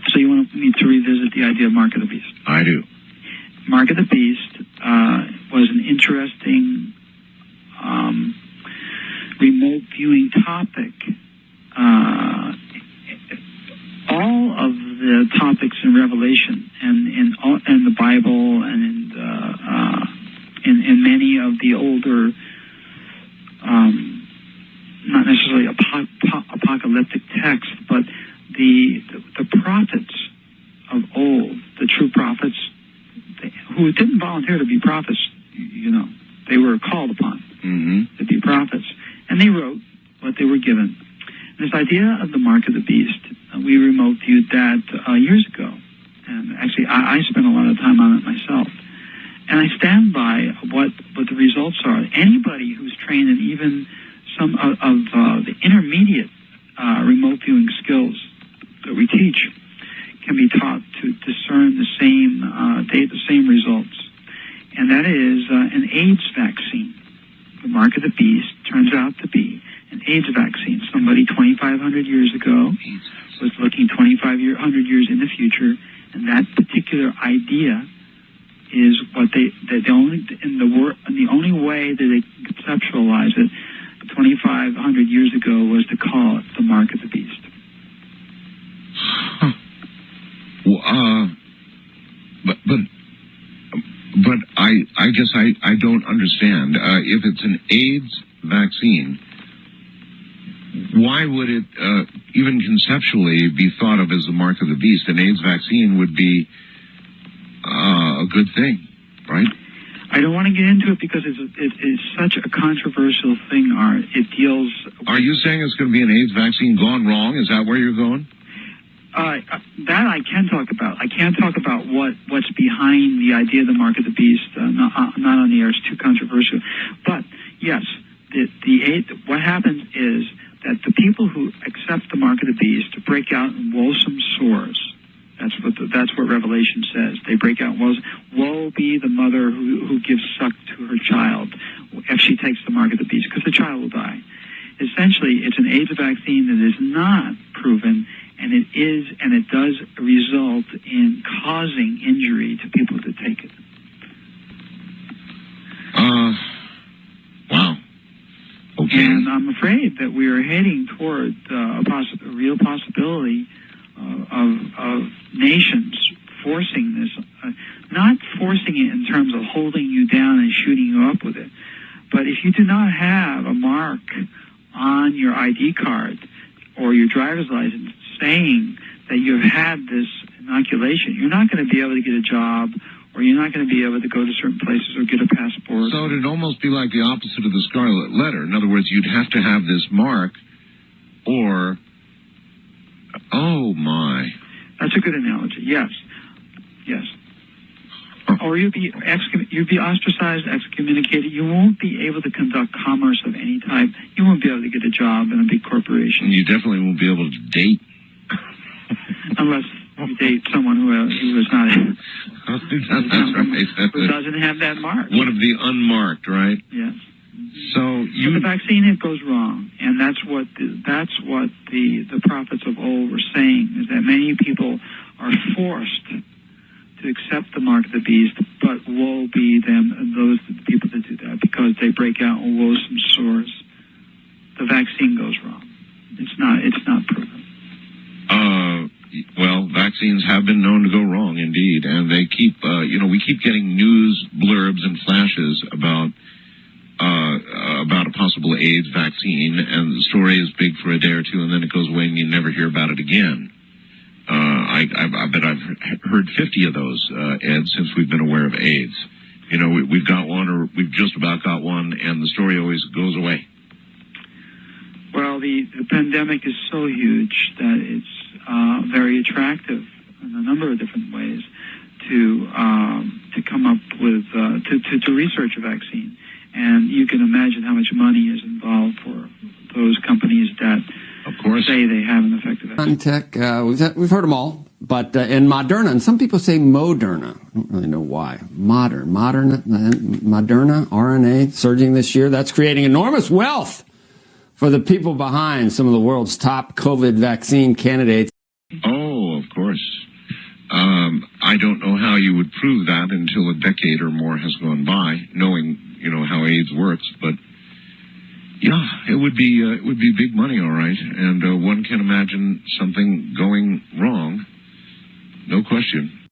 So you want me to revisit the idea of Mark of the Beast? I do. Mark of the Beast was an interesting remote viewing topic. All of the topics in Revelation and in the Bible and in many of the older, not necessarily apocalyptic texts, but the prophets of old, the true prophets, who didn't volunteer to be prophets, they were called upon to be prophets, and they wrote what they were given. This idea of the Mark of the Beast, we remote viewed that years ago, and actually I spent a lot of time on it myself, and I stand by what the results are. Anybody who's trained in even some of the intermediate remote viewing skills that we teach can be taught to discern the same results, and that is an AIDS vaccine. The Mark of the Beast turns out to be an AIDS vaccine. Somebody 2,500 years ago was looking 2,500 years in the future, and that particular idea is what the only way that they conceptualize it 2,500 years ago was to call it the Mark of the Beast. Well, but I guess I don't understand. If it's an AIDS vaccine, why would it even conceptually be thought of as the Mark of the Beast? An AIDS vaccine would be a good thing, right? I don't want to get into it because it's such a controversial thing, Art. It deals... Are you saying it's going to be an AIDS vaccine gone wrong? Is that where you're going? That I can talk about. I can't talk about what's behind the idea of the Mark of the Beast. Not on the air. It's too controversial. But, yes, what happens is that the people who accept the Mark of the Beast break out in woesome sores. That's what Revelation says. They break out woes. Woe be the mother who gives suck to her child if she takes the Mark of the Beast, because the child will die. Essentially, it's an AIDS vaccine that is not proven, and it does result in causing injury to people that take it. Wow. Okay. And I'm afraid that we are heading toward a real possibility of nations forcing this, not forcing it in terms of holding you down and shooting you up with it, but if you do not have a mark on your ID card or your driver's license saying that you've had this inoculation, you're not going to be able to get a job, or you're not going to be able to go to certain places or get a passport. So it'd almost be like the opposite of the Scarlet Letter. In other words, you'd have to have this mark, or... Oh, my. That's a good analogy. Yes. Yes. Or you'd be ostracized, excommunicated. You won't be able to conduct commerce of any type. You won't be able to get a job in a big corporation. You definitely won't be able to date. Unless you date someone who is not... That's right. Who doesn't have that mark. One of the unmarked, right? Yes. So the vaccine, it goes wrong, and that's what the prophets of old were saying, is that many people are forced to accept the Mark of the Beast, but woe be them and those people that do that, because they break out in woesome sores. The vaccine goes wrong. It's not proven. Well, vaccines have been known to go wrong, indeed, and they keep we keep getting news blurbs and flashes about a possible AIDS vaccine, and the story is big for a day or two, and then it goes away, and you never hear about it again. I bet I've heard 50 of those, Ed, since we've been aware of AIDS. We've got one, or we've just about got one, and the story always goes away. Well, the pandemic is so huge that it's very attractive in a number of different ways to come up with to research a vaccine. And you can imagine how much money is involved for those companies that, of course, say they have an effective vaccine. Tech, we've heard them all, but in Moderna, and some people say Moderna. I don't really know why. Moderna, RNA surging this year. That's creating enormous wealth for the people behind some of the world's top COVID vaccine candidates. Oh, of course. I don't know how you would prove that until a decade or more has gone by, knowing, how AIDS works. But yeah, it would be big money, all right. And one can imagine something going wrong, no question.